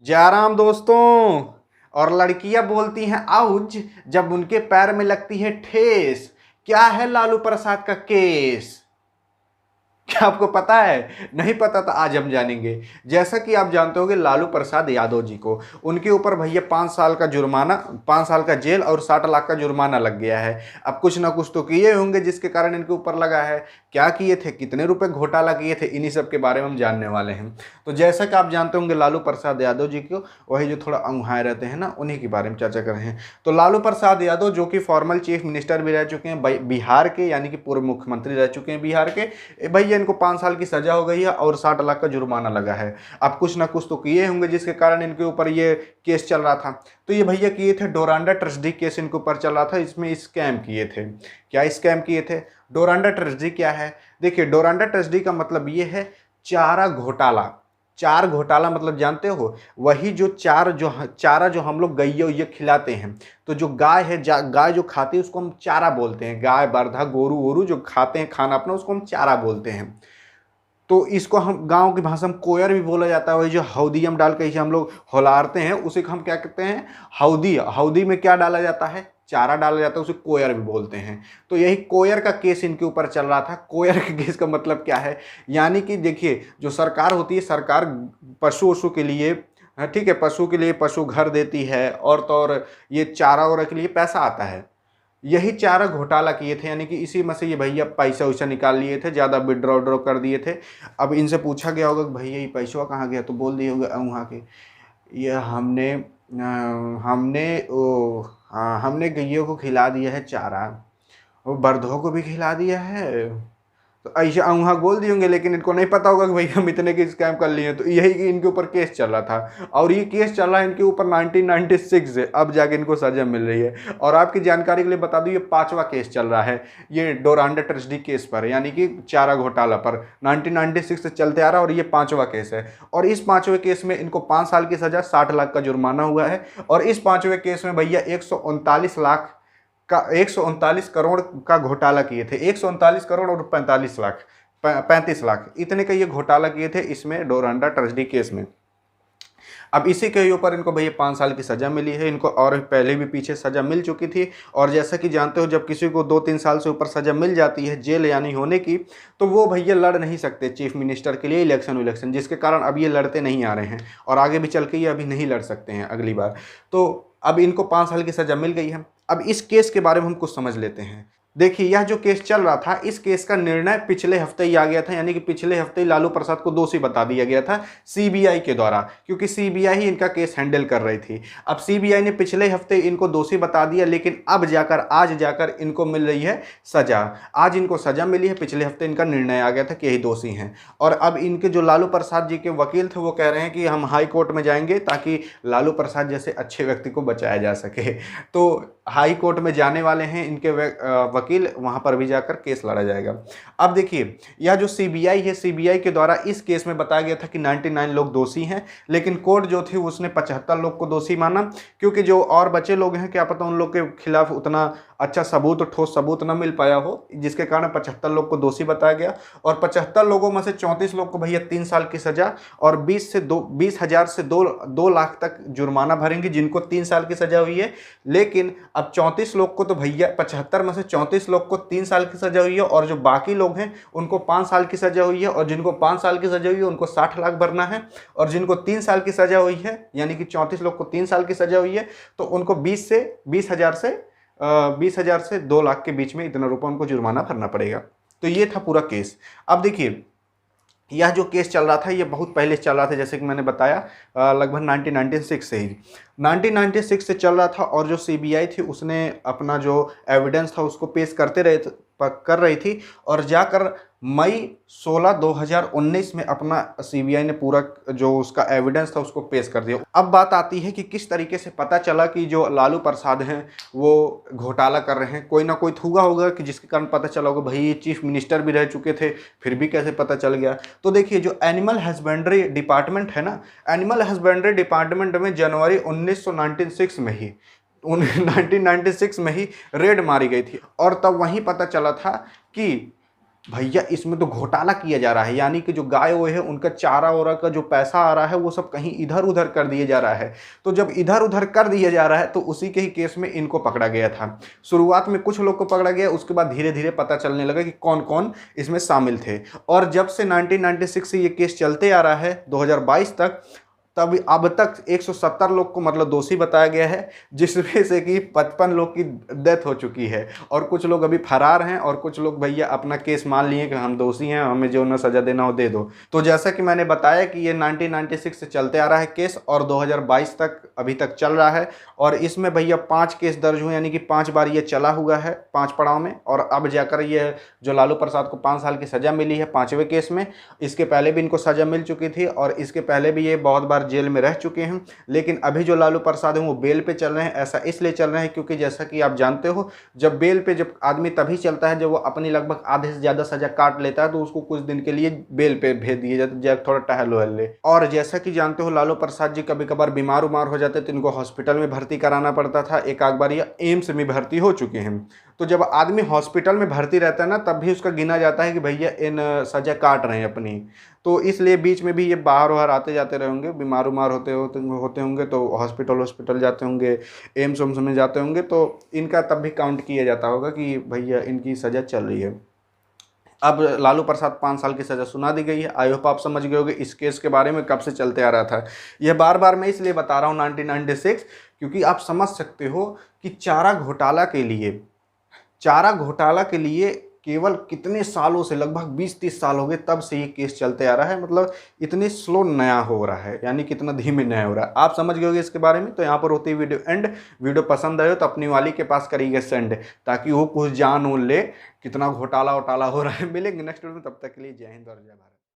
जयराम दोस्तों। और लड़कियां बोलती हैं आउज जब उनके पैर में लगती है ठेस। क्या है लालू प्रसाद का केस? क्या आपको पता है? नहीं पता तो आज हम जानेंगे। जैसा कि आप जानते होंगे लालू प्रसाद यादव जी को, उनके ऊपर भैया 5 साल का जुर्माना, 5 साल का जेल और 60 लाख का जुर्माना लग गया है। अब कुछ ना कुछ तो किए होंगे जिसके कारण इनके ऊपर लगा है। क्या किए थे, कितने रुपए घोटाला किए थे, इन्हीं सब के बारे में हम जानने वाले हैं। तो जैसा कि आप जानते होंगे लालू प्रसाद यादव जी को, वही जो थोड़ा अंगुहाए रहते हैं ना, उन्हीं के बारे में चर्चा कर रहे हैं। तो लालू प्रसाद यादव जो कि फॉर्मल चीफ मिनिस्टर भी रह चुके हैं बिहार के, यानी कि पूर्व मुख्यमंत्री रह चुके हैं बिहार के, भैया इनको 5 साल की सजा हो गई है और 60 लाख का जुर्माना लगा है। अब कुछ ना कुछ तो किए होंगे जिसके कारण इनके ऊपर ये केस चल रहा था। तो ये भैया किए थे डोरांडा ट्रस्टी केस इनके ऊपर चल रहा था, इसमें स्कैम किए थे। क्या स्कैम किए थे? डोरांडा ट्रस्टी क्या है? देखिए, डोरांडा ट्रस्टी का मतलब ये है चारा घोटाला। चार घोटाला मतलब जानते हो? वही जो चारा जो हम लोग गैया ये खिलाते हैं। तो जो गाय है, गाय जो खाती है उसको हम चारा बोलते हैं। गाय बरधा गोरू वोरू जो खाते हैं खाना अपना, उसको हम चारा बोलते हैं। तो इसको हम गांव की भाषा में कोयर भी बोला जाता है। वही जो हौदी हम डाल के इसे हम लोग होलारते हैं, उसे हम क्या कहते हैं? हौदी। हौदी में क्या डाला जाता है? चारा डाला जाता है, उसे कोयर भी बोलते हैं। तो यही कोयर का केस इनके ऊपर चल रहा था। कोयर के केस का मतलब क्या है? यानी कि देखिए, जो सरकार होती है, सरकार पशु वशु के लिए, ठीक है, पशु के लिए पशु घर देती है, और तो और ये चारा वारा के लिए पैसा आता है। यही चारा घोटाला किए थे, यानी कि इसी में से ये भैया पैसा वैसा निकाल लिए थे, ज़्यादा विड्रॉ उड्रॉ कर दिए थे। अब इनसे पूछा गया होगा कि भैया ये पैसा कहाँ गया, तो बोल दिए होंगे वहाँ के, ये हमने गैयों को खिला दिया है चारा, और बर्धों को भी खिला दिया है। तो ऐसे वहाँ बोल दिए होंगे, लेकिन इनको नहीं पता होगा कि भाई हम इतने की स्कैम कर लिए हैं। तो यही कि इनके ऊपर केस चल रहा था, और ये केस चल रहा है इनके ऊपर 1996 से, अब जाके इनको सजा मिल रही है। और आपकी जानकारी के लिए बता दूं, ये 5वां केस चल रहा है ये डोरांडा ट्रस्टी केस पर, यानी कि चारा घोटाला पर 1996 से चलते आ रहा है, और ये 5वां केस है। और इस 5वें केस में इनको 5 साल की सजा, 60 लाख का जुर्माना हुआ है। और इस 5वें केस में भैया 139 करोड़ का घोटाला किए थे। 139 करोड़ और 35 लाख इतने का ये घोटाला किए थे इसमें, डोरांडा ट्रस्टी केस में। अब इसी के ऊपर इनको भैया 5 साल की सज़ा मिली है। इनको और पहले भी पीछे सज़ा मिल चुकी थी। और जैसा कि जानते हो, जब किसी को 2-3 साल से ऊपर सज़ा मिल जाती है जेल यानी होने की, तो वो भैया लड़ नहीं सकते चीफ मिनिस्टर के लिए इलेक्शन, जिसके कारण अब ये लड़ते नहीं आ रहे हैं, और आगे भी चल के ये अभी नहीं लड़ सकते हैं अगली बार। तो अब इनको 5 साल की सज़ा मिल गई है। अब इस केस के बारे में हम कुछ समझ लेते हैं। देखिए, यह जो केस चल रहा था, इस केस का निर्णय पिछले हफ्ते ही आ गया था, यानी कि पिछले हफ्ते ही लालू प्रसाद को दोषी बता दिया गया था सीबीआई के द्वारा, क्योंकि सीबीआई ही इनका केस हैंडल कर रही थी। अब सीबीआई ने पिछले हफ्ते इनको दोषी बता दिया, लेकिन अब जाकर आज जाकर इनको मिल रही है सजा। आज इनको सजा मिली है, पिछले हफ्ते इनका निर्णय आ गया था कि यही दोषी हैं। और अब इनके जो लालू प्रसाद जी के वकील थे, वो कह रहे हैं कि हम हाई कोर्ट में जाएंगे ताकि लालू प्रसाद जैसे अच्छे व्यक्ति को बचाया जा सके। तो हाई कोर्ट में जाने वाले हैं इनके वकील, वहां पर भी जाकर केस लड़ा जाएगा। अब देखिए, यह जो सीबीआई है, सीबीआई के द्वारा इस केस में बताया गया था कि 99 लोग दोषी हैं, लेकिन कोर्ट जो थी उसने 75 लोग को दोषी माना, क्योंकि जो और बचे लोग हैं, क्या पता उन लोग के खिलाफ उतना अच्छा सबूत, ठोस सबूत न मिल पाया हो, जिसके कारण 75 लोग को दोषी बताया गया। और 75 लोगों में से 34 लोग को भैया 3 साल की सजा और 20,000 से 2 लाख तक जुर्माना भरेंगे, जिनको 3 साल की सजा हुई है। लेकिन अब 34 लोग को तो भैया 75 में से 34 लोग को 3 साल की सजा हुई है, और जो बाकी लोग हैं उनको 5 साल की सजा हुई है। और जिनको 5 साल की सजा हुई है उनको 60 लाख भरना है, और जिनको 3 साल की सजा हुई है, यानी कि 34 लोग को 3 साल की सजा हुई है, तो उनको 20,000 से 2 लाख के बीच में इतना रुपया उनको जुर्माना भरना पड़ेगा। तो ये था पूरा केस। अब देखिए, यह जो केस चल रहा था ये बहुत पहले चल रहा था, जैसे कि मैंने बताया, लगभग 1996 से ही 1996 से चल रहा था। और जो सीबीआई थी उसने अपना जो एविडेंस था उसको पेश कर रही थी, और जाकर मई 16 2019 में अपना सीबीआई ने पूरा जो उसका एविडेंस था उसको पेश कर दिया। अब बात आती है कि किस तरीके से पता चला कि जो लालू प्रसाद हैं वो घोटाला कर रहे हैं। कोई ना कोई हुआ होगा कि जिसके कारण पता चला होगा। भाई ये चीफ मिनिस्टर भी रह चुके थे, फिर भी कैसे पता चल गया? तो देखिए, जो एनिमल हस्बेंड्री डिपार्टमेंट है ना, एनिमल हस्बेंड्री डिपार्टमेंट में जनवरी 1996 में ही 1996 में ही रेड मारी गई थी, और तब वहीं पता चला था कि भैया इसमें तो घोटाला किया जा रहा है, यानी कि जो गाय वो है उनका चारा वारा का जो पैसा आ रहा है वो सब कहीं इधर उधर कर दिया जा रहा है। तो जब इधर उधर कर दिया जा रहा है तो उसी के ही केस में इनको पकड़ा गया था। शुरुआत में कुछ लोग को पकड़ा गया, उसके बाद धीरे धीरे पता चलने लगा कि कौन कौन इसमें शामिल थे। और जब से 1996 से ये केस चलते आ रहा है 2022 तक, तब अब तक 170 लोग को मतलब दोषी बताया गया है, जिसमें से कि 55 लोग की डेथ हो चुकी है और कुछ लोग अभी फरार हैं और कुछ लोग भैया अपना केस मान लिए कि हम दोषी हैं, हमें जो ना सजा देना हो दे दो। तो जैसा कि मैंने बताया कि ये 1996 से चलते आ रहा है केस और 2022 तक अभी तक चल रहा है। और इसमें भैया 5 केस दर्ज हुए, यानी कि 5 बार ये चला हुआ है 5 पड़ाव में। और अब जाकर ये जो लालू प्रसाद को 5 साल की सज़ा मिली है 5वें केस में, इसके पहले भी इनको सज़ा मिल चुकी थी और इसके पहले भी ये बहुत बार जेल में रह चुके हैं। लेकिन अभी जो लालू प्रसाद हैं वो बेल पे चल रहे हैं। ऐसा इसलिए चल रहे हैं क्योंकि जैसा कि आप जानते हो, जब बेल पे जब आदमी तभी चलता है जब वो अपनी लगभग आधे से ज़्यादा सज़ा काट लेता है, तो उसको कुछ दिन के लिए बेल पे भेज दिया जाता है, जब थोड़ा टहल वहल ले। और जैसा कि जानते हो लालू प्रसाद जी कभी कभार बीमार उमार हो जाते तो इनको हॉस्पिटल में भर्ती कराना पड़ता था। एक आध बार ये एम्स में भर्ती हो चुके हैं। तो जब आदमी हॉस्पिटल में भर्ती रहता है ना, तब भी उसका गिना जाता है कि भैया इन सजा काट रहे हैं अपनी। तो इसलिए बीच में भी ये बाहर बाहर आते जाते रहेंगे, बीमार उमार होते होंगे तो हॉस्पिटल जाते होंगे, एम्स वेम्स में जाते होंगे, तो इनका तब भी काउंट किया जाता होगा कि भैया इनकी सज़ा चल रही है। अब लालू प्रसाद 5 साल की सज़ा सुना दी गई है। आई होप आप समझ गए होंगे इस केस के बारे में कब से चलते आ रहा था। यह बार बार मैं इसलिए बता रहा हूँ 1996, क्योंकि आप समझ सकते हो कि चारा घोटाला के लिए केवल कितने सालों से, लगभग 20-30 साल हो गए तब से ये केस चलते आ रहा है। मतलब इतने स्लो नया हो रहा है, यानी कितना धीमे नया हो रहा है। आप समझ गए होंगे इसके बारे में। तो यहाँ पर होती है वीडियो एंड। वीडियो पसंद आए तो अपनी वाली के पास करिएगा सेंड, ताकि वो कुछ जान उन ले कितना घोटाला वोटाला हो रहा है। मिलेंगे नेक्स्ट वीडियो में, तब तक के लिए जय हिंद और जय भारत।